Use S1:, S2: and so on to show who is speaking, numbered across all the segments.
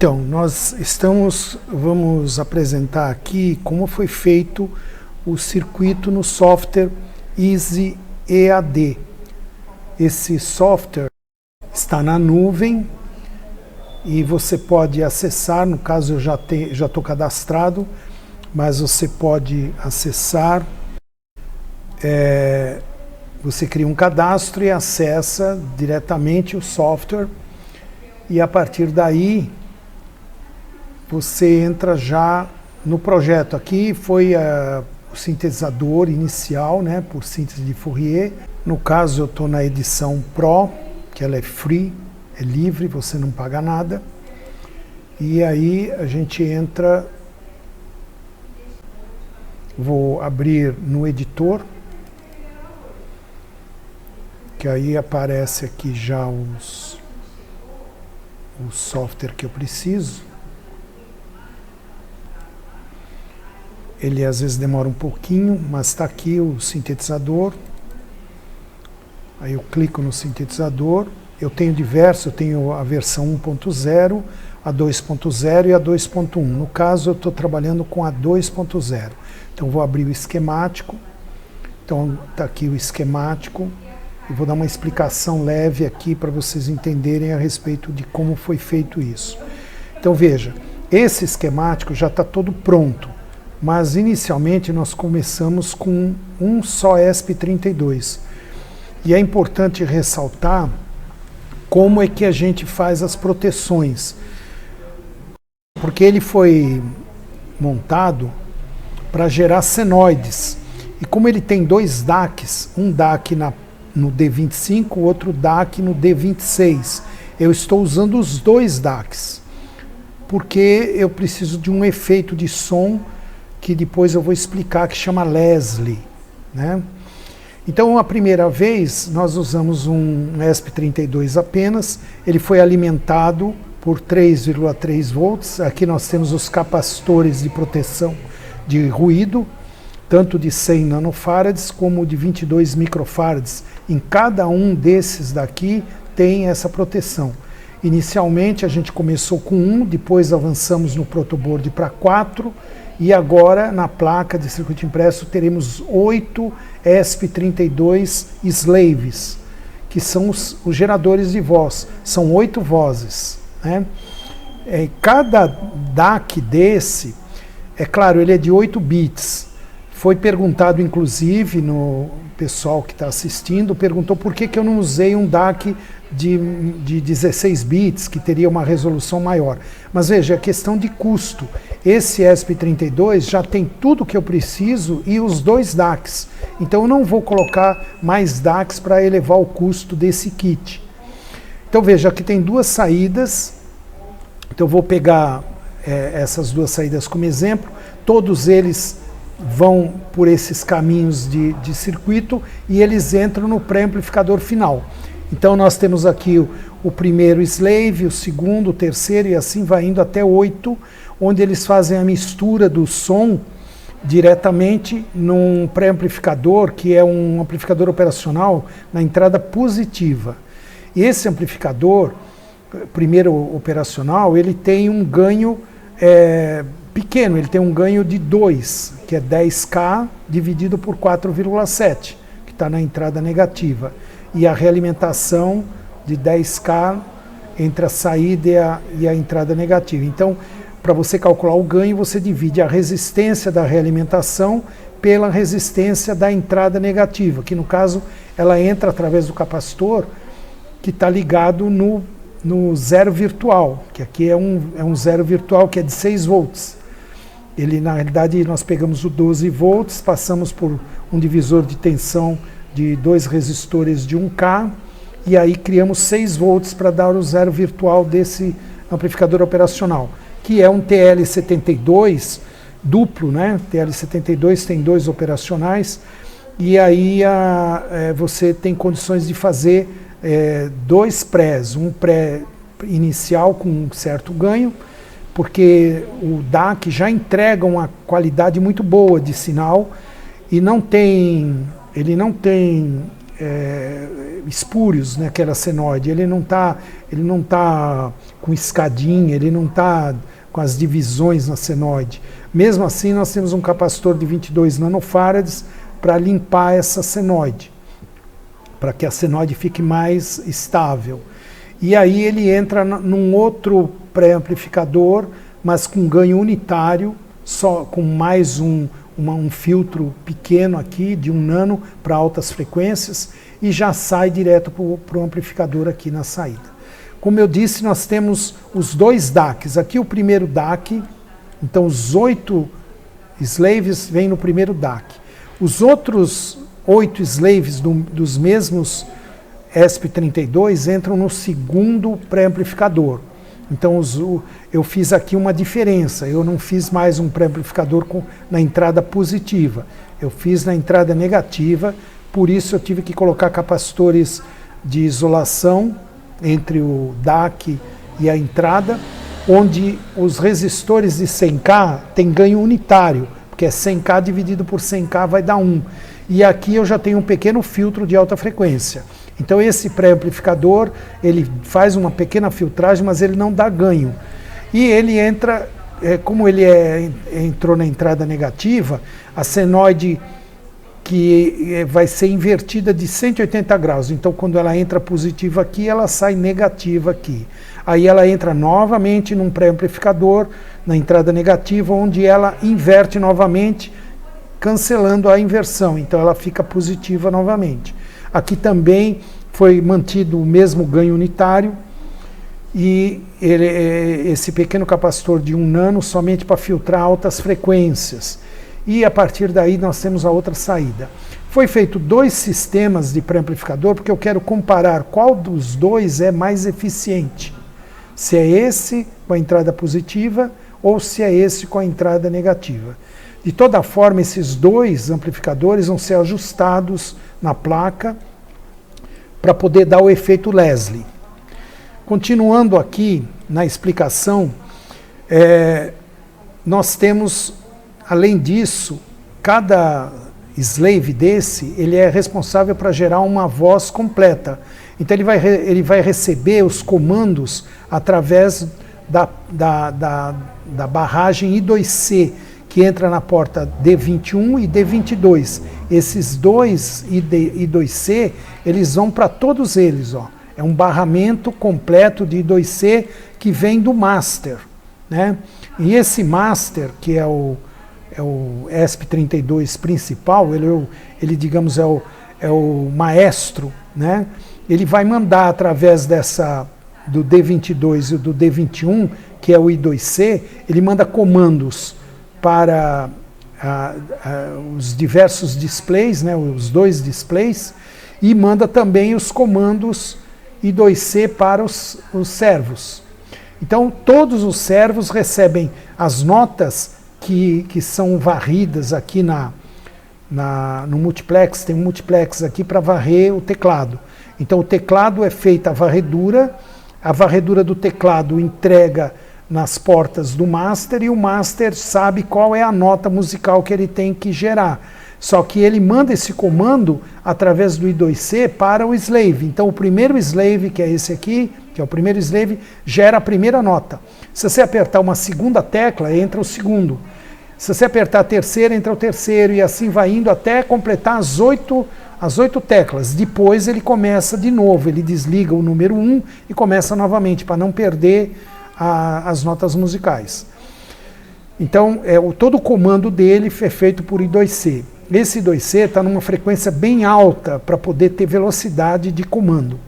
S1: Então, vamos apresentar aqui como foi feito o circuito no software Easy EAD. Esse software está na nuvem e você pode acessar, no caso eu já estou cadastrado, mas você pode acessar, você cria um cadastro e acessa diretamente o software e a partir daí você entra já no projeto. Aqui foi o sintetizador inicial, né, por síntese de Fourier. No caso eu estou na edição Pro, que ela é free, é livre, você não paga nada. E aí a gente entra, vou abrir no editor, que aí aparece aqui já o software que eu preciso. Ele às vezes demora um pouquinho, mas está aqui o sintetizador. Aí eu clico no sintetizador. Eu tenho diversos, eu tenho a versão 1.0, a 2.0 e a 2.1. No caso, eu estou trabalhando com a 2.0. Então, vou abrir o esquemático. Então, está aqui o esquemático. Eu vou dar uma explicação leve aqui para vocês entenderem a respeito de como foi feito isso. Então, veja, esse esquemático já está todo pronto. Mas inicialmente nós começamos com um só ESP32. E é importante ressaltar como é que a gente faz as proteções. Porque ele foi montado para gerar senoides. E como ele tem dois DACs, um DAC no D25, outro DAC no D26, eu estou usando os dois DACs. Porque eu preciso de um efeito de som que depois eu vou explicar, que chama Leslie, né? Então, a primeira vez, nós usamos um ESP32 apenas, ele foi alimentado por 3,3 volts, aqui nós temos os capacitores de proteção de ruído, tanto de 100 nanofarads como de 22 microfarads, em cada um desses daqui tem essa proteção. Inicialmente a gente começou com 1, depois avançamos no protoboard para 4, e agora, na placa de circuito impresso, teremos 8 ESP32 slaves, que são os geradores de voz. São 8 vozes, né? Cada DAC desse, é claro, ele é de 8 bits. Foi perguntado, inclusive, no pessoal que está assistindo, perguntou por que eu não usei um DAC de 16 bits, que teria uma resolução maior. Mas veja, é questão de custo. Esse ESP32 já tem tudo que eu preciso e os dois DACs. Então eu não vou colocar mais DACs para elevar o custo desse kit. Então veja, aqui tem duas saídas. Então eu vou pegar essas duas saídas como exemplo. Todos eles vão por esses caminhos de circuito e eles entram no pré-amplificador final. Então nós temos aqui o primeiro slave, o segundo, o terceiro e assim vai indo até 8, onde eles fazem a mistura do som diretamente num pré-amplificador, que é um amplificador operacional na entrada positiva. E esse amplificador, primeiro operacional, ele tem um ganho pequeno, ele tem um ganho de 2, que é 10K dividido por 4,7, que está na entrada negativa. E a realimentação de 10K entre a saída e a entrada negativa. Então, para você calcular o ganho, você divide a resistência da realimentação pela resistência da entrada negativa, que no caso ela entra através do capacitor que está ligado no zero virtual, que aqui é um zero virtual que é de 6 volts. Ele, na realidade, nós pegamos o 12 volts, passamos por um divisor de tensão de 2 resistores de 1K, e aí criamos 6 volts para dar o zero virtual desse amplificador operacional, que é um TL72 duplo, né? TL72 tem 2 operacionais, e aí você tem condições de fazer 2 prés, um pré inicial com um certo ganho, porque o DAC já entrega uma qualidade muito boa de sinal e ele não tem espúrios naquela senoide, ele não tá com escadinha, ele não está com as divisões na senoide. Mesmo assim, nós temos um capacitor de 22 nanofarads para limpar essa senoide, para que a senoide fique mais estável. E aí ele entra num outro pré-amplificador, mas com ganho unitário, só com mais um filtro pequeno aqui, de 1 nano, para altas frequências, e já sai direto para o amplificador aqui na saída. Como eu disse, nós temos os 2 DACs. Aqui o primeiro DAC, então os 8 slaves vêm no primeiro DAC. Os outros 8 slaves dos mesmos ESP32 entram no segundo pré-amplificador. Então eu fiz aqui uma diferença, eu não fiz mais um pré-amplificador na entrada positiva, eu fiz na entrada negativa, por isso eu tive que colocar capacitores de isolação entre o DAC e a entrada, onde os resistores de 100K têm ganho unitário, porque é 100K dividido por 100K vai dar 1. E aqui eu já tenho um pequeno filtro de alta frequência. Então esse pré-amplificador, ele faz uma pequena filtragem, mas ele não dá ganho. E ele entra, como ele entrou na entrada negativa, a senoide que vai ser invertida de 180 graus. Então quando ela entra positiva aqui, ela sai negativa aqui. Aí ela entra novamente num pré-amplificador, na entrada negativa, onde ela inverte novamente, cancelando a inversão. Então ela fica positiva novamente. Aqui também foi mantido o mesmo ganho unitário e esse pequeno capacitor de 1 nano somente para filtrar altas frequências. E a partir daí nós temos a outra saída. Foi feito 2 sistemas de pré-amplificador porque eu quero comparar qual dos 2 é mais eficiente. Se é esse com a entrada positiva ou se é esse com a entrada negativa. De toda forma, esses 2 amplificadores vão ser ajustados na placa para poder dar o efeito Leslie. Continuando aqui na explicação, nós temos, além disso, cada slave desse, ele é responsável para gerar uma voz completa. Então ele vai receber os comandos através da barragem I2C, que entra na porta D21 e D22. Esses 2 I2C, eles vão para todos eles. Ó. É um barramento completo de I2C que vem do master. Né? E esse master, que é o ESP32 principal, ele digamos, é o maestro, né? Ele vai mandar através do D22 e do D21, que é o I2C, ele manda comandos para os diversos displays, né, os 2 displays, e manda também os comandos I2C para os servos. Então, todos os servos recebem as notas que são varridas aqui no multiplex. Tem um multiplex aqui para varrer o teclado. Então, o teclado é feita a varredura do teclado entrega nas portas do master e o master sabe qual é a nota musical que ele tem que gerar. Só que ele manda esse comando através do I2C para o slave. Então o primeiro slave, que é esse aqui, que é o primeiro slave, gera a primeira nota. Se você apertar uma segunda tecla, entra o segundo. Se você apertar a terceira, entra o terceiro, e assim vai indo até completar as 8 teclas. Depois ele começa de novo, ele desliga o número 1 e começa novamente, para não perder as notas musicais. Então, todo o comando dele é feito por I2C. Esse I2C está numa frequência bem alta para poder ter velocidade de comando.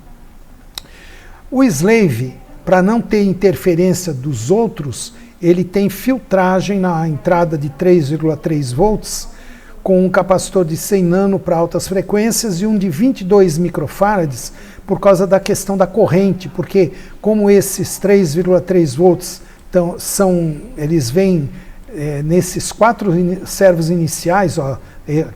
S1: O slave, para não ter interferência dos outros, ele tem filtragem na entrada de 3,3 volts, com um capacitor de 100 nano para altas frequências e um de 22 microfarads por causa da questão da corrente, porque como esses 3,3 volts eles vêm nesses 4 servos iniciais, ó,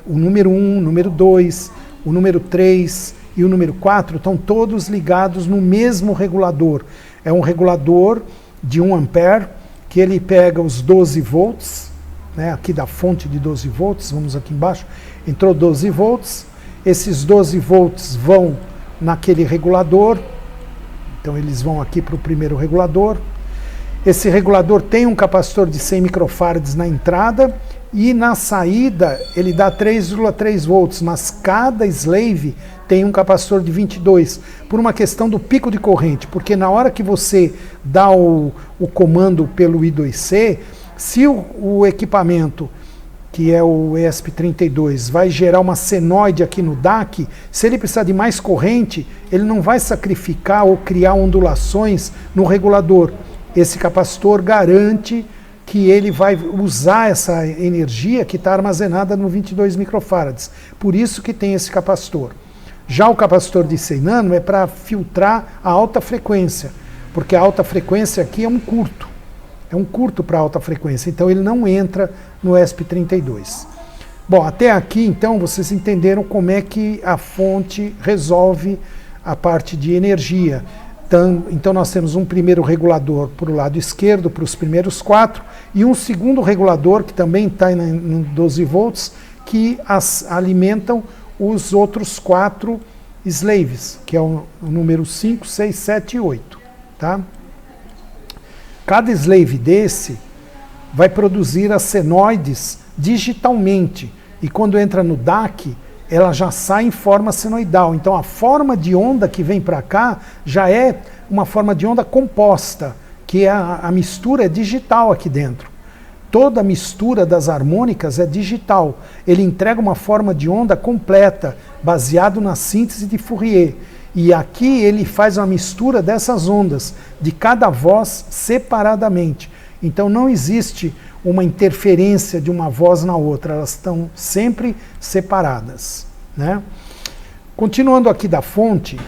S1: o número 1, o número 2, o número 3 e o número 4 estão todos ligados no mesmo regulador. É um regulador de 1 ampere que ele pega os 12 volts, né, aqui da fonte de 12 volts, vamos aqui embaixo, entrou 12 volts, esses 12 volts vão naquele regulador. Então eles vão aqui para o primeiro regulador. Esse regulador tem um capacitor de 100 microfarads na entrada e na saída ele dá 3,3 volts, mas cada slave tem um capacitor de 22, por uma questão do pico de corrente, porque na hora que você dá o comando pelo I2C, se o equipamento, que é o ESP32, vai gerar uma senoide aqui no DAC, se ele precisar de mais corrente, ele não vai sacrificar ou criar ondulações no regulador. Esse capacitor garante que ele vai usar essa energia que está armazenada no 22 microfarads. Por isso que tem esse capacitor. Já o capacitor de 100 nano é para filtrar a alta frequência, porque a alta frequência aqui é um curto. É um curto para alta frequência, então ele não entra no ESP32. Bom, até aqui então vocês entenderam como é que a fonte resolve a parte de energia. Então nós temos um primeiro regulador para o lado esquerdo, para os primeiros 4, e um segundo regulador, que também está em 12 volts, que alimentam os outros 4 slaves, que é o número 5, 6, 7 e 8. Tá? Cada slave desse vai produzir as senoides digitalmente, e quando entra no DAC, ela já sai em forma senoidal. Então a forma de onda que vem para cá já é uma forma de onda composta, que a mistura é digital aqui dentro. Toda a mistura das harmônicas é digital. Ele entrega uma forma de onda completa, baseado na síntese de Fourier. E aqui ele faz uma mistura dessas ondas, de cada voz separadamente. Então não existe uma interferência de uma voz na outra, elas estão sempre separadas, né? Continuando aqui da fonte,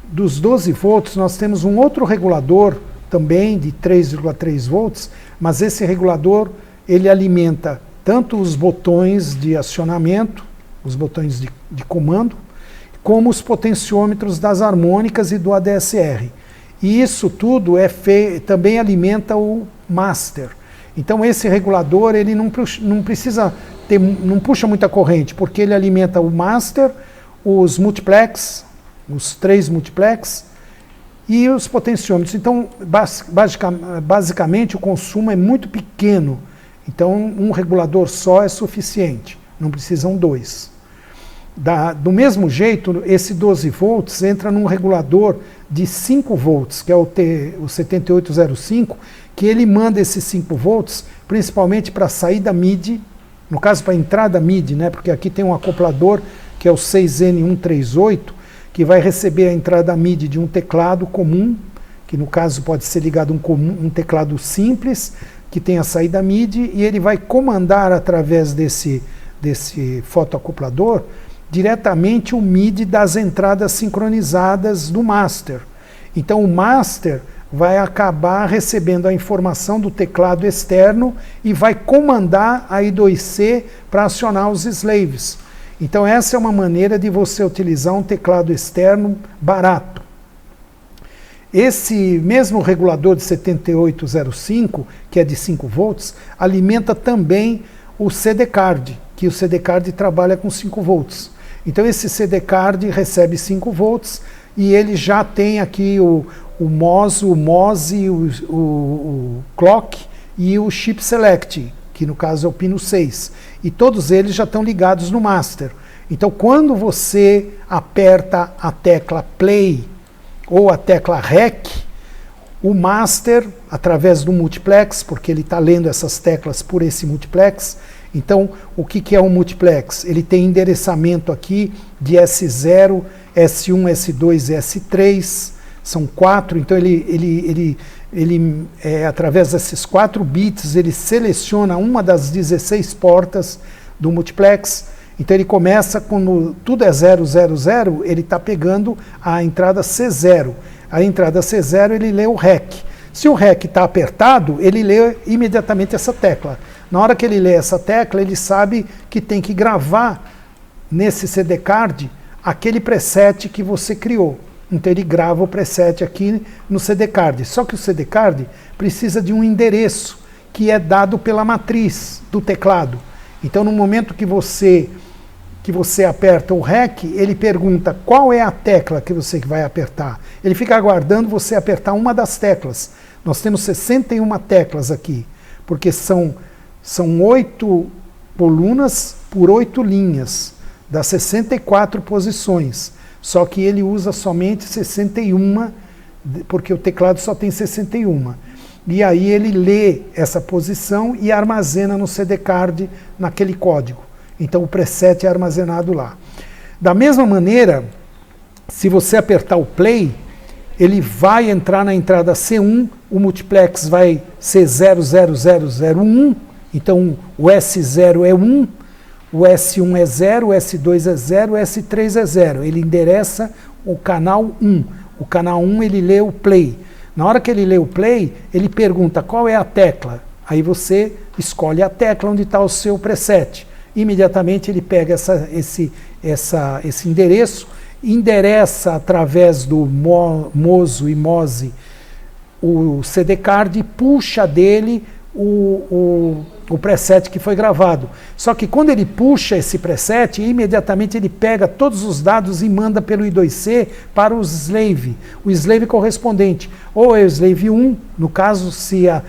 S1: dos 12 volts, nós temos um outro regulador, também de 3,3 volts, mas esse regulador, ele alimenta tanto os botões de acionamento, os botões de comando, como os potenciômetros das harmônicas e do ADSR. E isso tudo também alimenta o master. Então esse regulador ele não precisa não puxa muita corrente, porque ele alimenta o master, os multiplex, os 3 multiplex e os potenciômetros. Então basicamente o consumo é muito pequeno. Então um regulador só é suficiente, não precisam 2. Do mesmo jeito, esse 12 volts entra num regulador de 5 volts, que é o 7805, que ele manda esses 5 volts principalmente para a saída MIDI, no caso para a entrada MIDI, né, porque aqui tem um acoplador que é o 6N138, que vai receber a entrada MIDI de um teclado comum, que no caso pode ser ligado um teclado simples, que tem a saída MIDI, e ele vai comandar através desse fotoacoplador diretamente o MIDI das entradas sincronizadas do master. Então o master vai acabar recebendo a informação do teclado externo e vai comandar a I2C para acionar os slaves. Então essa é uma maneira de você utilizar um teclado externo barato. Esse mesmo regulador de 7805, que é de 5 volts, alimenta também o CD card, que o CD card trabalha com 5 volts. Então esse CD card recebe 5 volts e ele já tem aqui o MOS, o clock e o chip select, que no caso é o pino 6. E todos eles já estão ligados no master. Então quando você aperta a tecla play ou a tecla REC, o master, através do multiplex, porque ele está lendo essas teclas por esse multiplex. Então, o que é um multiplex? Ele tem endereçamento aqui de S0, S1, S2 e S3, são 4, então através desses 4 bits, ele seleciona uma das 16 portas do multiplex. Então ele começa, quando tudo é 0, 0, 0, ele está pegando a entrada C0. A entrada C0 ele lê o REC. Se o REC está apertado, ele lê imediatamente essa tecla. Na hora que ele lê essa tecla, ele sabe que tem que gravar nesse CD card aquele preset que você criou. Então ele grava o preset aqui no CD card. Só que o CD card precisa de um endereço que é dado pela matriz do teclado. Então no momento que você que você aperta o REC, ele pergunta qual é a tecla que você vai apertar. Ele fica aguardando você apertar uma das teclas. Nós temos 61 teclas aqui, porque são 8 colunas por 8 linhas, dá 64 posições. Só que ele usa somente 61, porque o teclado só tem 61. E aí ele lê essa posição e armazena no CD card naquele código. Então o preset é armazenado lá. Da mesma maneira, se você apertar o play, ele vai entrar na entrada C1, o multiplex vai ser 00001, então o S0 é 1, o S1 é 0, o S2 é 0, o S3 é 0. Ele endereça o canal 1. O canal 1 ele lê o play. Na hora que ele lê o play, ele pergunta qual é a tecla. Aí você escolhe a tecla onde está o seu preset. Imediatamente ele pega esse endereço, endereça através do Mozo e Moze o CD card e puxa dele o preset que foi gravado. Só que quando ele puxa esse preset, imediatamente ele pega todos os dados e manda pelo I2C para o slave correspondente. Ou é o slave 1, no caso, se a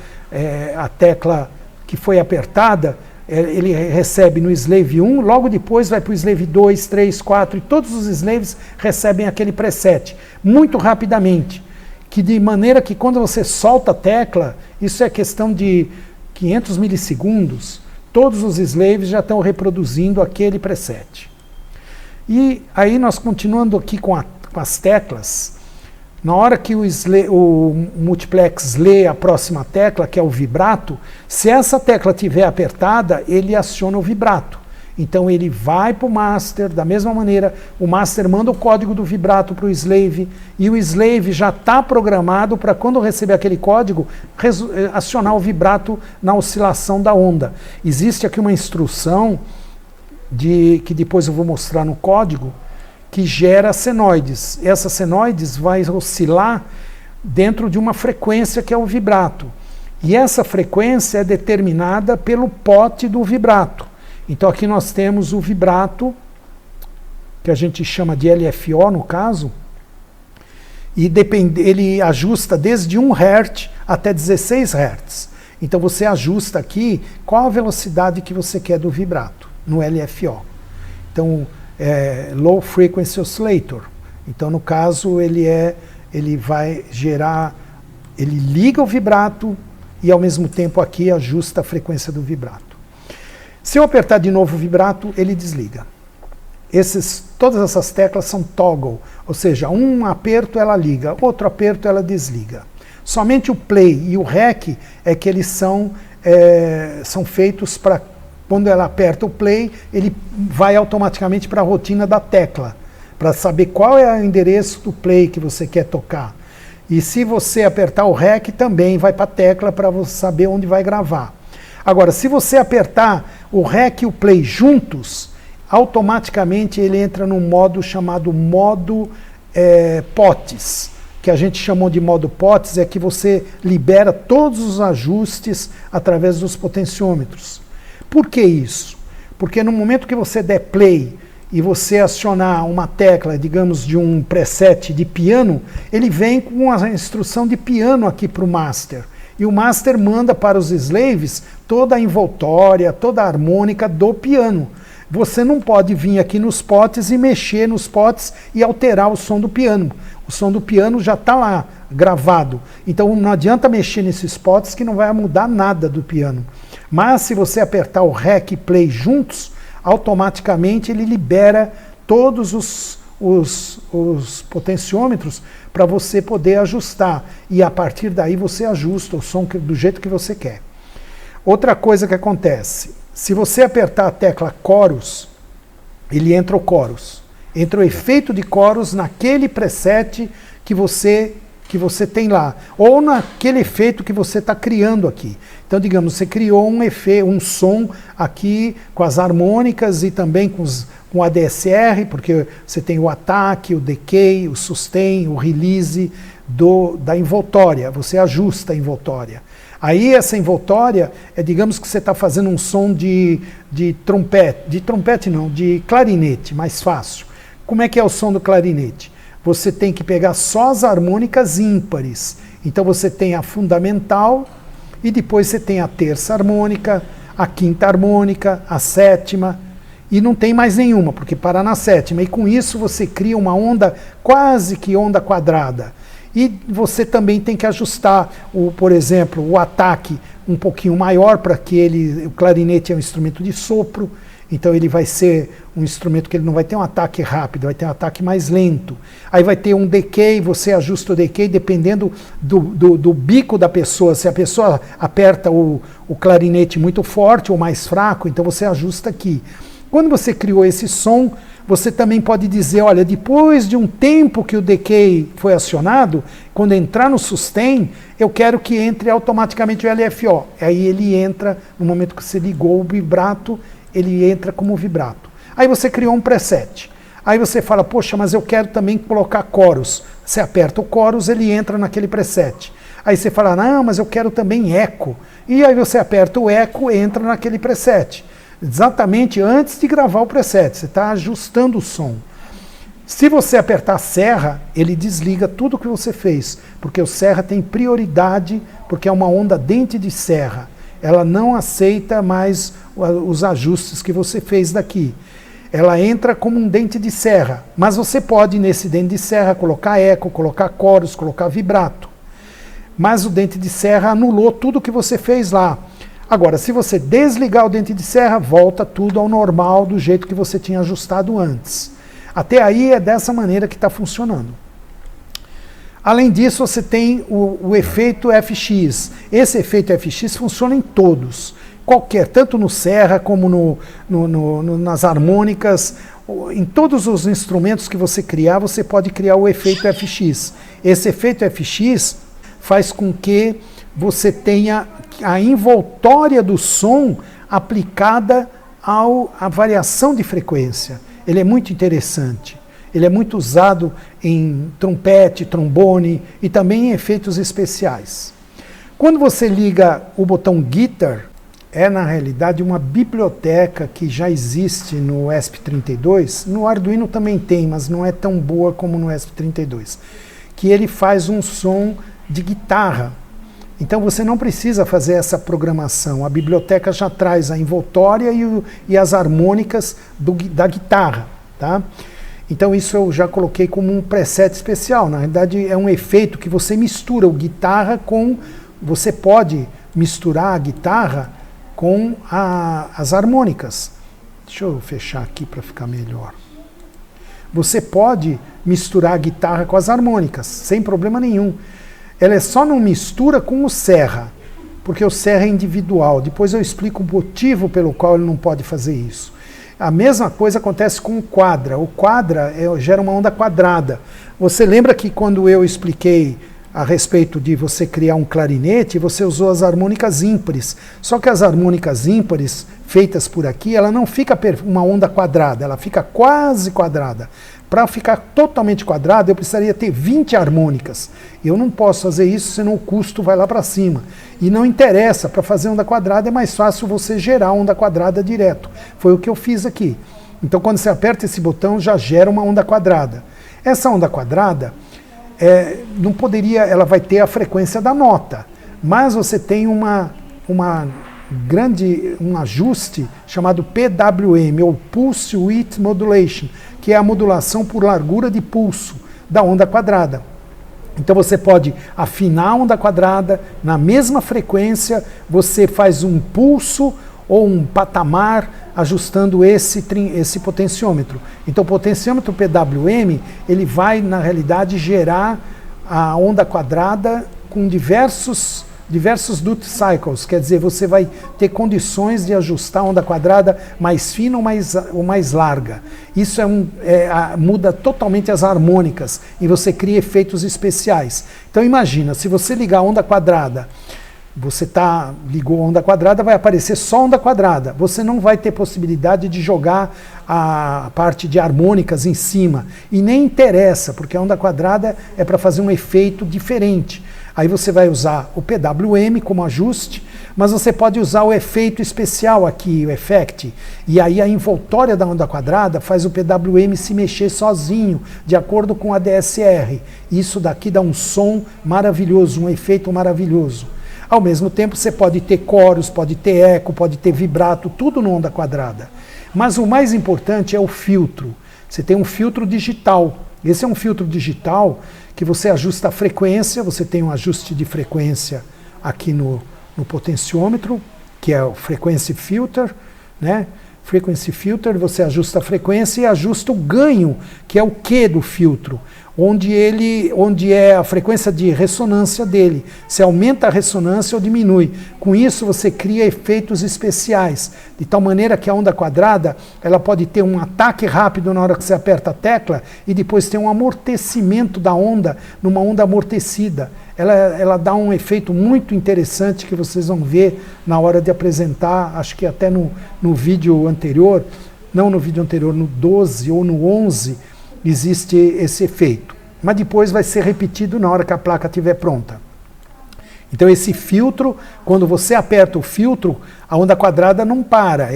S1: tecla que foi apertada, ele recebe no slave 1, logo depois vai para o slave 2, 3, 4, e todos os slaves recebem aquele preset, muito rapidamente, que de maneira que quando você solta a tecla, isso é questão de 500 milissegundos, todos os slaves já estão reproduzindo aquele preset. E aí nós continuando aqui com as teclas, na hora que o multiplex lê a próxima tecla, que é o vibrato, se essa tecla estiver apertada, ele aciona o vibrato. Então ele vai para o master, da mesma maneira, o master manda o código do vibrato para o slave, e o slave já está programado para quando receber aquele código, acionar o vibrato na oscilação da onda. Existe aqui uma instrução, que depois eu vou mostrar no código, que gera senoides. Essas senoides vai oscilar dentro de uma frequência que é o vibrato. E essa frequência é determinada pelo pote do vibrato. Então aqui nós temos o vibrato, que a gente chama de LFO no caso, e ele ajusta desde 1 Hz até 16 Hz. Então você ajusta aqui qual a velocidade que você quer do vibrato no LFO. Então Low Frequency Oscillator. Então no caso ele vai gerar, ele liga o vibrato e ao mesmo tempo aqui ajusta a frequência do vibrato. Se eu apertar de novo o vibrato, ele desliga. Todas essas teclas são toggle, ou seja, um aperto ela liga, outro aperto ela desliga. Somente o play e o rec é que eles são feitos para, quando ela aperta o play, ele vai automaticamente para a rotina da tecla, para saber qual é o endereço do play que você quer tocar. E se você apertar o rec, também vai para a tecla para você saber onde vai gravar. Agora, se você apertar o REC e o play juntos, automaticamente ele entra num modo chamado modo potes, que a gente chamou de modo potes, é que você libera todos os ajustes através dos potenciômetros. Por que isso? Porque no momento que você der play e você acionar uma tecla, digamos, de um preset de piano, ele vem com a instrução de piano aqui para o master. E o master manda para os slaves toda a envoltória, toda a harmônica do piano. Você não pode vir aqui nos potes e mexer nos potes e alterar o som do piano. O som do piano já está lá, gravado. Então não adianta mexer nesses potes que não vai mudar nada do piano. Mas se você apertar o REC e play juntos, automaticamente ele libera todos os potenciômetros para você poder ajustar, e a partir daí você ajusta o som do jeito que você quer. Outra coisa que acontece, se você apertar a tecla chorus, ele entra o chorus, entra o efeito de chorus naquele preset que você tem lá, ou naquele efeito que você está criando aqui. Então, digamos, você criou um som aqui com as harmônicas e também com o ADSR, porque você tem o ataque, o decay, o sustain, o release da envoltória, você ajusta a envoltória. Aí essa envoltória é, digamos que você está fazendo um som de trompete não, de clarinete, mais fácil. Como é que é o som do clarinete? Você tem que pegar só as harmônicas ímpares. Então você tem a fundamental e depois você tem a terça harmônica, a quinta harmônica, a sétima, e não tem mais nenhuma, porque para na sétima. E com isso você cria uma onda, quase que onda quadrada. E você também tem que ajustar, por exemplo, o ataque um pouquinho maior, para que o clarinete é um instrumento de sopro, então ele vai ser um instrumento que ele não vai ter um ataque rápido, vai ter um ataque mais lento. Aí vai ter um decay, você ajusta o decay dependendo do bico da pessoa. Se a pessoa aperta o clarinete muito forte ou mais fraco, então você ajusta aqui. Quando você criou esse som, você também pode dizer, olha, depois de um tempo que o decay foi acionado, quando entrar no sustain, eu quero que entre automaticamente o LFO. Aí ele entra, no momento que você ligou o vibrato, ele entra como vibrato. Aí você criou um preset. Aí você fala, poxa, mas eu quero também colocar chorus. Você aperta o chorus, ele entra naquele preset. Aí você fala, não, mas eu quero também eco. E aí você aperta o eco, entra naquele preset. Exatamente antes de gravar o preset, você está ajustando o som. Se você apertar serra, ele desliga tudo que você fez, porque o serra tem prioridade, porque é uma onda dente de serra. Ela não aceita mais os ajustes que você fez daqui. Ela entra como um dente de serra, mas você pode, nesse dente de serra, colocar eco, colocar chorus, colocar vibrato. Mas o dente de serra anulou tudo que você fez lá. Agora, se você desligar o dente de serra, volta tudo ao normal, do jeito que você tinha ajustado antes. Até aí é dessa maneira que está funcionando. Além disso, você tem o efeito FX. Esse efeito FX funciona em todos. Qualquer, tanto no serra como nas harmônicas, em todos os instrumentos que você criar, você pode criar o efeito FX. Esse efeito FX faz com que você tenha a envoltória do som aplicada à variação de frequência. Ele é muito interessante. Ele é muito usado em trompete, trombone e também em efeitos especiais. Quando você liga o botão Guitar, é na realidade uma biblioteca que já existe no ESP32. No Arduino também tem, mas não é tão boa como no ESP32. Que ele faz um som de guitarra. Então você não precisa fazer essa programação. A biblioteca já traz a envoltória e as harmônicas da guitarra. Tá? Então isso eu já coloquei como um preset especial. Na realidade é um efeito que você mistura o guitarra com... Você pode misturar a guitarra com as harmônicas. Deixa eu fechar aqui para ficar melhor. Você pode misturar a guitarra com as harmônicas, sem problema nenhum. Ela só não mistura com o serra, porque o serra é individual. Depois eu explico o motivo pelo qual ele não pode fazer isso. A mesma coisa acontece com o quadra. O quadra gera uma onda quadrada. Você lembra que quando eu expliquei a respeito de você criar um clarinete, você usou as harmônicas ímpares. Só que as harmônicas ímpares, feitas por aqui, ela não fica uma onda quadrada, ela fica quase quadrada. Para ficar totalmente quadrada, eu precisaria ter 20 harmônicas. Eu não posso fazer isso, senão o custo vai lá para cima. E não interessa, para fazer onda quadrada é mais fácil você gerar onda quadrada direto. Foi o que eu fiz aqui. Então quando você aperta esse botão, já gera uma onda quadrada. Essa onda quadrada, não poderia, ela vai ter a frequência da nota, mas você tem um ajuste chamado PWM, ou Pulse Width Modulation, que é a modulação por largura de pulso da onda quadrada. Então você pode afinar a onda quadrada, na mesma frequência você faz um pulso ou um patamar ajustando esse potenciômetro. Então o potenciômetro PWM, ele vai na realidade gerar a onda quadrada com diversos duty cycles, quer dizer, você vai ter condições de ajustar a onda quadrada mais fina ou mais larga. Isso muda totalmente as harmônicas e você cria efeitos especiais. Então imagina, se você ligar a onda quadrada, ligou a onda quadrada, vai aparecer só onda quadrada. Você não vai ter possibilidade de jogar a parte de harmônicas em cima. E nem interessa, porque a onda quadrada é para fazer um efeito diferente. Aí você vai usar o PWM como ajuste, mas você pode usar o efeito especial aqui, o effect, e aí a envoltória da onda quadrada faz o PWM se mexer sozinho, de acordo com a DSR. Isso daqui dá um som maravilhoso, um efeito maravilhoso. Ao mesmo tempo você pode ter coros, pode ter eco, pode ter vibrato, tudo no onda quadrada. Mas o mais importante é o filtro. Você tem um filtro digital. Esse é um filtro digital que você ajusta a frequência, você tem um ajuste de frequência aqui no potenciômetro, que é o Frequency Filter, né? Frequency Filter, você ajusta a frequência e ajusta o ganho, que é o Q do filtro, onde é a frequência de ressonância dele. Você aumenta a ressonância ou diminui. Com isso você cria efeitos especiais, de tal maneira que a onda quadrada ela pode ter um ataque rápido na hora que você aperta a tecla e depois ter um amortecimento da onda numa onda amortecida. Ela dá um efeito muito interessante que vocês vão ver na hora de apresentar, acho que até no vídeo anterior, não no vídeo anterior, no 12 ou no 11, existe esse efeito. Mas depois vai ser repetido na hora que a placa estiver pronta. Então esse filtro, quando você aperta o filtro, a onda quadrada não para,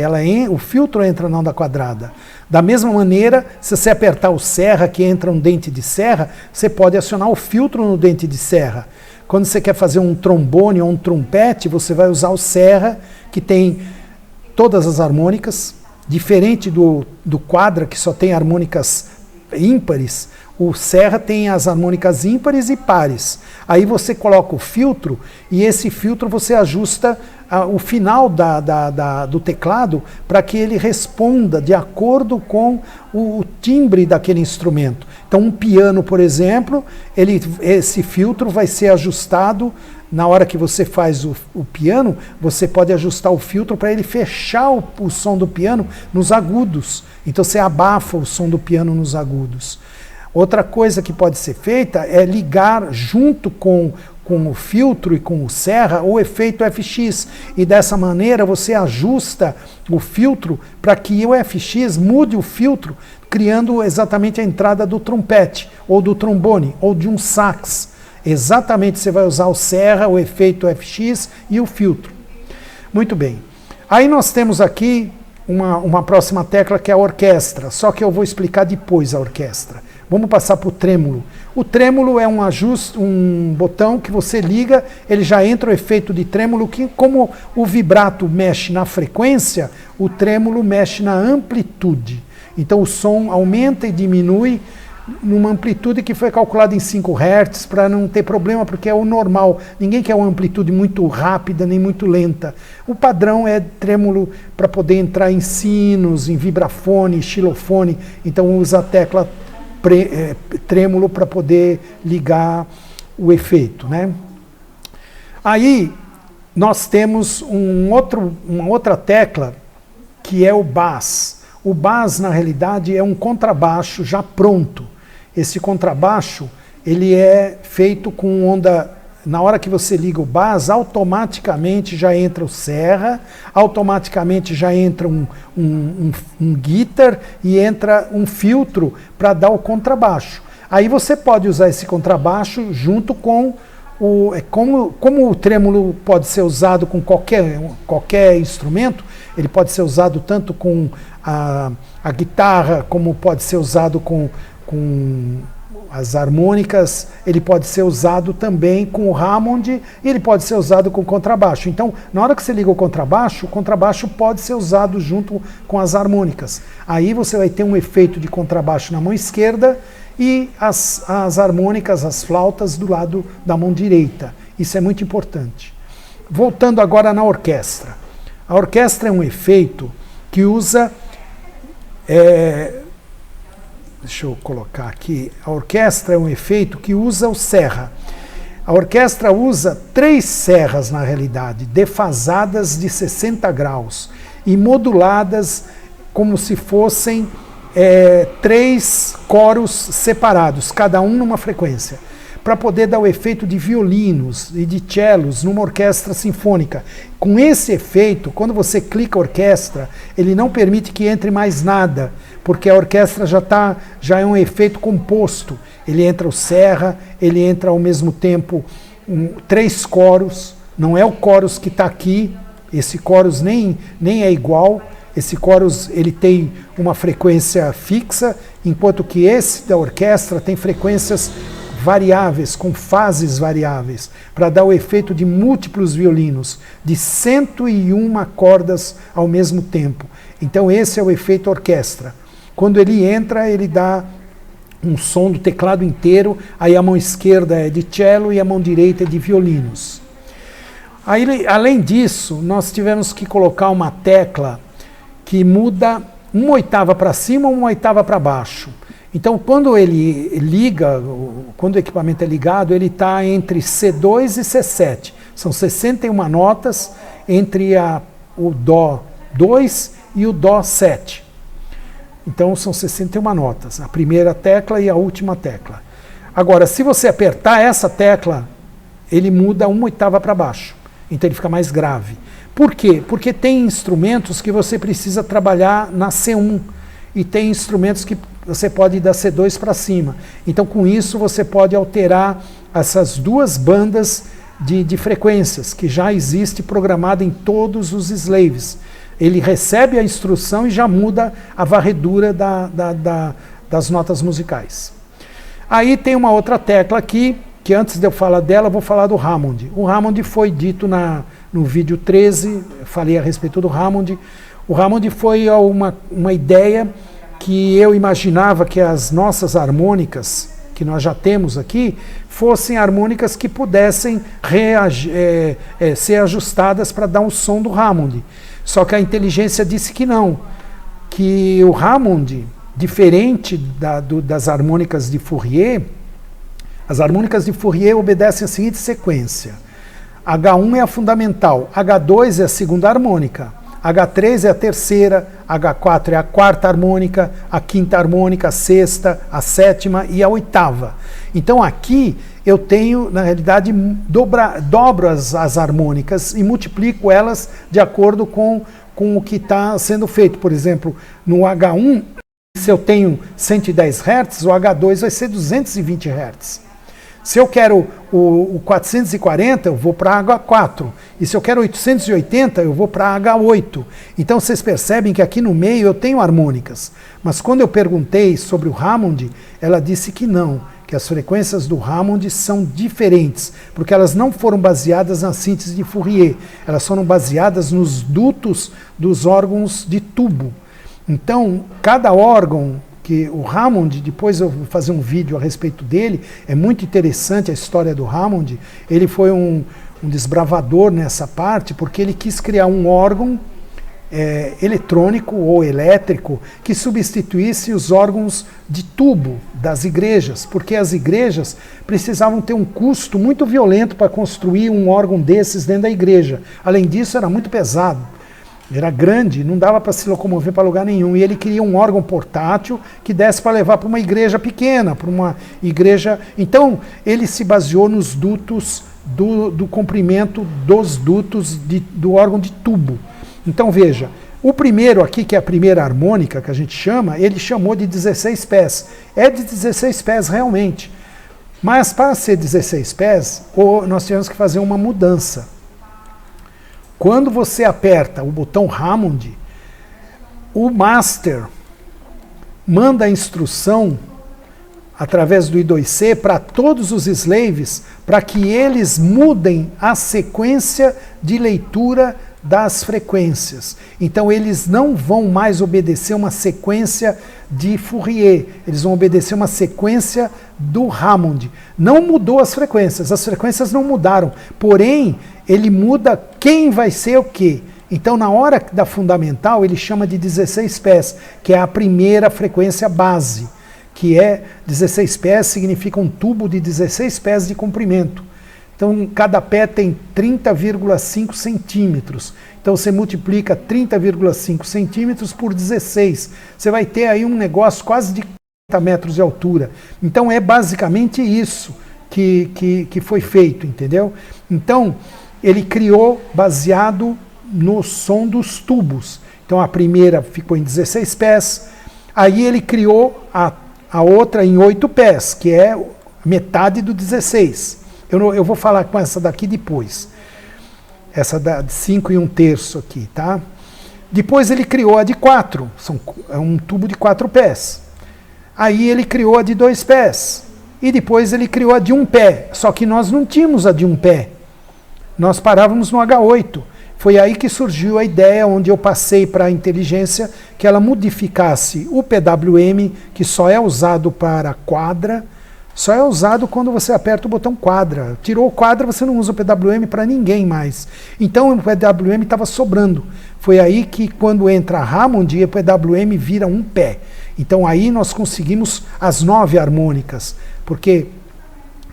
S1: o filtro entra na onda quadrada. Da mesma maneira, se você apertar o serra, que entra um dente de serra, você pode acionar o filtro no dente de serra. Quando você quer fazer um trombone ou um trompete, você vai usar o serra, que tem todas as harmônicas, diferente do quadra, que só tem harmônicas ímpares. O serra tem as harmônicas ímpares e pares. Aí você coloca o filtro e esse filtro você ajusta o final do teclado para que ele responda de acordo com o timbre daquele instrumento. Então um piano, por exemplo, esse filtro vai ser ajustado na hora que você faz o piano, você pode ajustar o filtro para ele fechar o som do piano nos agudos. Então você abafa o som do piano nos agudos. Outra coisa que pode ser feita é ligar junto com o filtro e com o serra o efeito FX. E dessa maneira você ajusta o filtro para que o FX mude o filtro, criando exatamente a entrada do trompete, ou do trombone, ou de um sax. Exatamente, você vai usar o serra, o efeito FX e o filtro. Muito bem. Aí nós temos aqui uma próxima tecla que é a orquestra, só que eu vou explicar depois a orquestra. Vamos passar para o trêmulo. O trêmulo é um ajuste, um botão que você liga, ele já entra o efeito de trêmulo, que como o vibrato mexe na frequência, o trêmulo mexe na amplitude. Então o som aumenta e diminui numa amplitude que foi calculada em 5 Hz, para não ter problema, porque é o normal. Ninguém quer uma amplitude muito rápida, nem muito lenta. O padrão é trêmulo para poder entrar em sinos, em vibrafone, xilofone. Então usa a tecla trêmulo para poder ligar o efeito, né? Aí nós temos uma outra tecla que é o bass. O bass, na realidade, é um contrabaixo já pronto. Esse contrabaixo ele é feito com onda. Na hora que você liga o bass, automaticamente já entra o serra, automaticamente já entra um guitar e entra um filtro para dar o contrabaixo. Aí você pode usar esse contrabaixo junto com como o trêmulo pode ser usado com qualquer instrumento, ele pode ser usado tanto com a guitarra, como pode ser usado com as harmônicas, ele pode ser usado também com o Hammond e ele pode ser usado com o contrabaixo. Então, na hora que você liga o contrabaixo pode ser usado junto com as harmônicas. Aí você vai ter um efeito de contrabaixo na mão esquerda e as harmônicas, as flautas do lado da mão direita. Isso é muito importante. Voltando agora na orquestra. A orquestra é um efeito que usa... Deixa eu colocar aqui. A orquestra é um efeito que usa o serra. A orquestra usa 3 serras, na realidade, defasadas de 60 graus e moduladas como se fossem 3 coros separados, cada um numa frequência, para poder dar o efeito de violinos e de cellos numa orquestra sinfônica. Com esse efeito, quando você clica a orquestra, ele não permite que entre mais nada, porque a orquestra já é um efeito composto. Ele entra o serra, ele entra ao mesmo tempo 3 coros, não é o chorus que está aqui, esse chorus nem é igual, esse chorus ele tem uma frequência fixa, enquanto que esse da orquestra tem frequências variáveis, com fases variáveis, para dar o efeito de múltiplos violinos, de 101 cordas ao mesmo tempo. Então esse é o efeito orquestra. Quando ele entra, ele dá um som do teclado inteiro, aí a mão esquerda é de cello e a mão direita é de violinos. Aí, além disso, nós tivemos que colocar uma tecla que muda 1/8 para cima ou 1/8 para baixo. Então, quando ele liga, quando o equipamento é ligado, ele está entre C2 e C7. São 61 notas entre o Dó 2 e o Dó 7. Então, são 61 notas, a primeira tecla e a última tecla. Agora, se você apertar essa tecla, ele muda 1/8 para baixo. Então, ele fica mais grave. Por quê? Porque tem instrumentos que você precisa trabalhar na C1 e tem instrumentos que você pode ir da C2 para cima. Então, com isso, você pode alterar essas duas bandas de frequências, que já existe programada em todos os slaves. Ele recebe a instrução e já muda a varredura das notas musicais. Aí tem uma outra tecla aqui, que antes de eu falar dela, eu vou falar do Hammond. O Hammond foi dito no vídeo 13, falei a respeito do Hammond. O Hammond foi uma ideia que eu imaginava que as nossas harmônicas, que nós já temos aqui, fossem harmônicas que pudessem ser ajustadas para dar um som do Hammond. Só que a inteligência disse que não, que o Hammond, diferente das harmônicas de Fourier, as harmônicas de Fourier obedecem a seguinte sequência. H1 é a fundamental, H2 é a segunda harmônica, H3 é a terceira, H4 é a quarta harmônica, a quinta harmônica, a sexta, a sétima e a oitava. Então aqui eu tenho, na realidade, dobro as harmônicas e multiplico elas de acordo com o que está sendo feito. Por exemplo, no H1, se eu tenho 110 Hz, o H2 vai ser 220 Hz. Se eu quero o 440, eu vou para H4. E se eu quero 880, eu vou para H8. Então vocês percebem que aqui no meio eu tenho harmônicas. Mas quando eu perguntei sobre o Hammond, ela disse que não, que as frequências do Hammond são diferentes, porque elas não foram baseadas na síntese de Fourier, elas foram baseadas nos dutos dos órgãos de tubo. Então, cada órgão, que o Hammond, depois eu vou fazer um vídeo a respeito dele, é muito interessante a história do Hammond. Ele foi um desbravador nessa parte, porque ele quis criar um órgão eletrônico ou elétrico que substituísse os órgãos de tubo das igrejas, porque as igrejas precisavam ter um custo muito violento para construir um órgão desses dentro da igreja. Além disso, era muito pesado. Era grande, não dava para se locomover para lugar nenhum. E ele queria um órgão portátil que desse para levar para uma igreja pequena, para uma igreja... Então, ele se baseou nos dutos do comprimento dos dutos do órgão de tubo. Então, veja, o primeiro aqui, que é a primeira harmônica, que a gente chama, ele chamou de 16 pés. É de 16 pés realmente. Mas, para ser 16 pés, nós tivemos que fazer uma mudança. Quando você aperta o botão Hammond, o master manda a instrução através do I2C para todos os slaves para que eles mudem a sequência de leitura das frequências. Então eles não vão mais obedecer uma sequência de Fourier, eles vão obedecer uma sequência do Hammond. Não mudou as frequências não mudaram, porém ele muda quem vai ser o quê. Então na hora da fundamental ele chama de 16 pés, que é a primeira frequência base, que é 16 pés significa um tubo de 16 pés de comprimento. Então, cada pé tem 30,5 centímetros. Então, você multiplica 30,5 centímetros por 16. Você vai ter aí um negócio quase de 40 metros de altura. Então, é basicamente isso que foi feito, entendeu? Então, ele criou baseado no som dos tubos. Então, a primeira ficou em 16 pés. Aí, ele criou a outra em 8 pés, que é metade do 16.
S2: Eu vou falar com essa daqui depois. Essa de 5 1/3 aqui, tá? Depois ele criou a de 4, é um tubo de 4 pés. Aí ele criou a de 2 pés. E depois ele criou a de 1 pé. Só que nós não tínhamos a de 1 pé. Nós parávamos no H8. Foi aí que surgiu a ideia, onde eu passei para a inteligência que ela modificasse o PWM, que só é usado para quadra, só é usado quando você aperta o botão quadra. Tirou o quadra, você não usa o PWM para ninguém mais. Então o PWM estava sobrando. Foi aí que quando entra a Hammond, o PWM vira 1 pé. Então aí nós conseguimos as 9 harmônicas, porque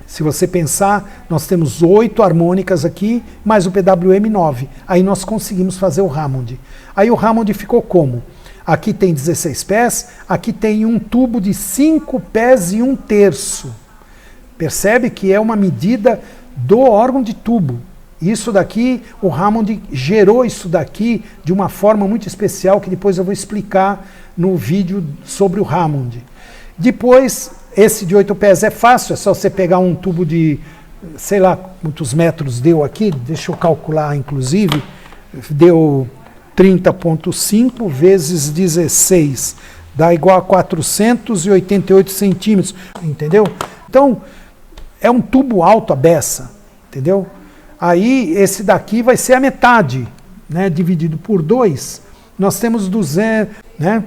S2: se você pensar, nós temos 8 harmônicas aqui, mais o PWM 9. Aí nós conseguimos fazer o Hammond. Aí o Hammond ficou como? Aqui tem 16 pés, aqui tem um tubo de 5 pés e 1/3. Percebe que é uma medida do órgão de tubo. Isso daqui, o Hammond gerou isso daqui de uma forma muito especial, que depois eu vou explicar no vídeo sobre o Hammond. Depois, esse de 8 pés é fácil, é só você pegar um tubo de, sei lá quantos metros deu aqui, deixa eu calcular inclusive, deu 30,5 vezes 16, dá igual a 488 centímetros, entendeu? Então, é um tubo alto a beça, entendeu? Aí, esse daqui vai ser a metade, né, dividido por 2, nós temos 200, né?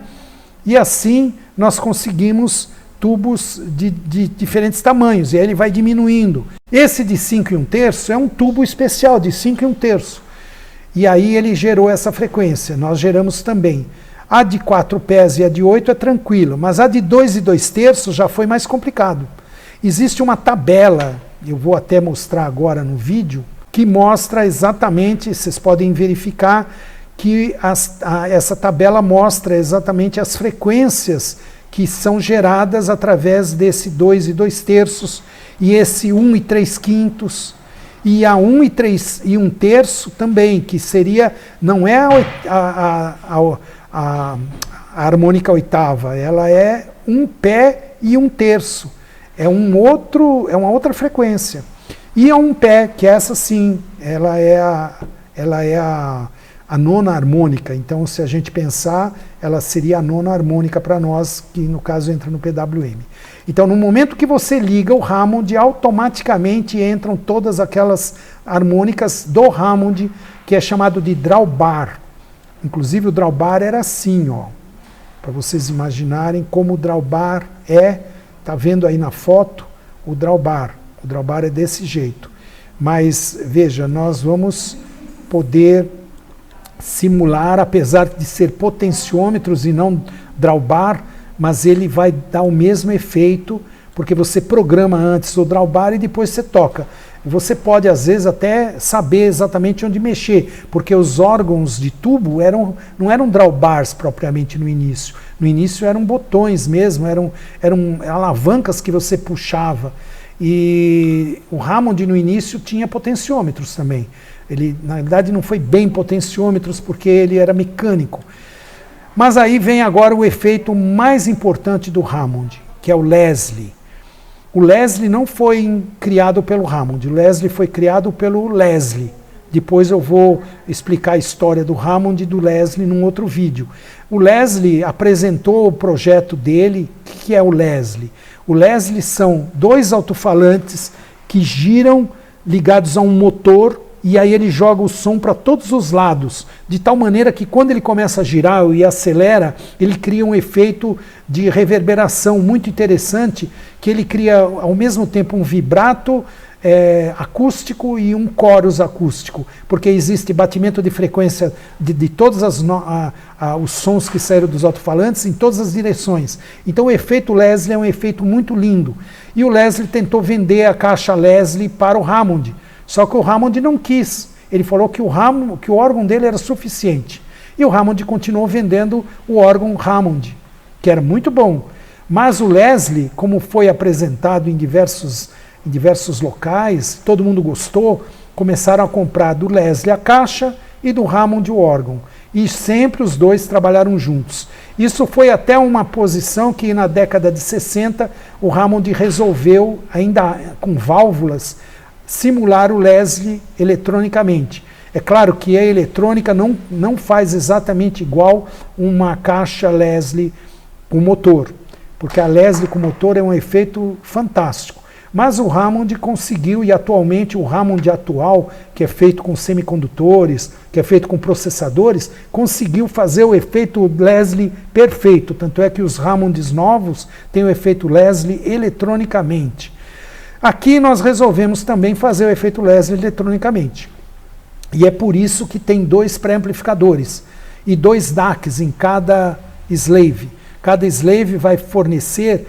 S2: E assim, nós conseguimos tubos de diferentes tamanhos, e aí ele vai diminuindo. Esse de 5 1/3 é um tubo especial, de 5 1/3. E aí ele gerou essa frequência, nós geramos também. A de 4 pés e a de 8 é tranquilo, mas a de 2 2/3 já foi mais complicado. Existe uma tabela, eu vou até mostrar agora no vídeo, que mostra exatamente, vocês podem verificar, que essa tabela mostra exatamente as frequências que são geradas através desse 2 2/3 e esse 1 3/5 e a 1 1/3 também, que seria, não é a harmônica oitava, ela é 1 pé e 1/3, é uma outra frequência. E a 1 pé, que essa sim, ela é a nona harmônica, então se a gente pensar, ela seria a nona harmônica para nós, que no caso entra no PWM. Então no momento que você liga o Hammond, automaticamente entram todas aquelas harmônicas do Hammond, que é chamado de drawbar. Inclusive o drawbar era assim, ó, para vocês imaginarem como o drawbar é, tá vendo aí na foto o drawbar é desse jeito. Mas veja, nós vamos poder simular, apesar de ser potenciômetros e não drawbar, mas ele vai dar o mesmo efeito, porque você programa antes o drawbar e depois você toca. Você pode, às vezes, até saber exatamente onde mexer, porque os órgãos de tubo não eram drawbars propriamente no início. No início eram botões mesmo, eram alavancas que você puxava. E o Hammond no início tinha potenciômetros também. Ele, na verdade, não foi bem potenciômetros porque ele era mecânico. Mas aí vem agora o efeito mais importante do Hammond, que é o Leslie. O Leslie não foi criado pelo Hammond, o Leslie foi criado pelo Leslie. Depois eu vou explicar a história do Hammond e do Leslie num outro vídeo. O Leslie apresentou o projeto dele. O que é o Leslie? O Leslie são 2 alto-falantes que giram ligados a um motor, e aí ele joga o som para todos os lados, de tal maneira que quando ele começa a girar e acelera, ele cria um efeito de reverberação muito interessante, que ele cria ao mesmo tempo um vibrato acústico e um chorus acústico, porque existe batimento de frequência de todos os sons que saíram dos alto-falantes em todas as direções. Então o efeito Leslie é um efeito muito lindo. E o Leslie tentou vender a caixa Leslie para o Hammond, só que o Hammond não quis. Ele falou que o órgão dele era suficiente. E o Hammond continuou vendendo o órgão Hammond, que era muito bom. Mas o Leslie, como foi apresentado em diversos locais, todo mundo gostou, começaram a comprar do Leslie a caixa e do Hammond o órgão. E sempre os dois trabalharam juntos. Isso foi até uma posição que na década de 60 o Hammond resolveu, ainda com válvulas, simular o Leslie eletronicamente. É claro que a eletrônica não faz exatamente igual uma caixa Leslie com motor, porque a Leslie com motor é um efeito fantástico. Mas o Hammond conseguiu, e atualmente o Hammond atual, que é feito com semicondutores, que é feito com processadores, conseguiu fazer o efeito Leslie perfeito. Tanto é que os Hammonds novos têm o efeito Leslie eletronicamente. Aqui nós resolvemos também fazer o efeito Leslie eletronicamente. E é por isso que tem 2 pré-amplificadores e 2 DACs em cada slave. Cada slave vai fornecer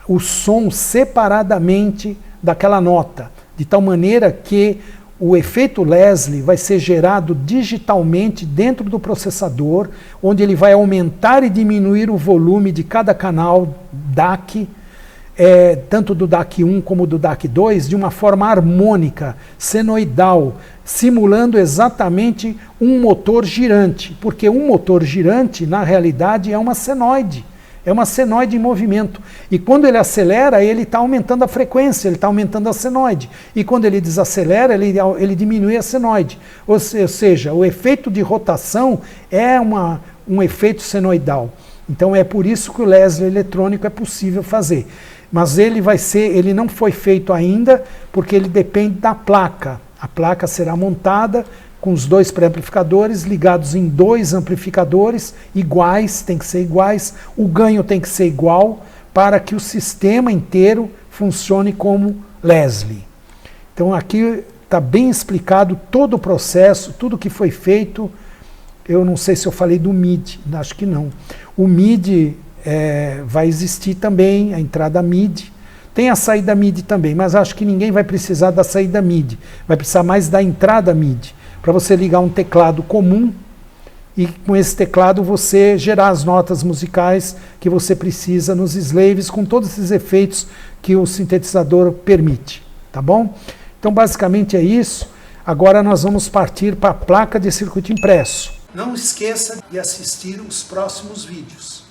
S2: o som separadamente daquela nota, de tal maneira que o efeito Leslie vai ser gerado digitalmente dentro do processador, onde ele vai aumentar e diminuir o volume de cada canal DAC, tanto do DAC 1 como do DAC 2, de uma forma harmônica, senoidal, simulando exatamente um motor girante, porque um motor girante, na realidade, é uma senoide. É uma senoide em movimento. E quando ele acelera, ele está aumentando a frequência, ele está aumentando a senoide. E quando ele desacelera, ele diminui a senoide. Ou seja, o efeito de rotação é um efeito senoidal. Então é por isso que o Leslie eletrônico é possível fazer. Mas ele não foi feito ainda, porque ele depende da placa. A placa será montada com os 2 pré-amplificadores ligados em 2 amplificadores iguais, tem que ser iguais, o ganho tem que ser igual para que o sistema inteiro funcione como Leslie. Então aqui está bem explicado todo o processo, tudo que foi feito. Eu não sei se eu falei do MIDI, acho que não. O MIDI vai existir também, a entrada MIDI. Tem a saída MIDI também, mas acho que ninguém vai precisar da saída MIDI. Vai precisar mais da entrada MIDI, para você ligar um teclado comum e com esse teclado você gerar as notas musicais que você precisa nos slaves, com todos esses efeitos que o sintetizador permite. Tá bom? Então basicamente é isso. Agora nós vamos partir para a placa de circuito impresso. Não esqueça de assistir os próximos vídeos.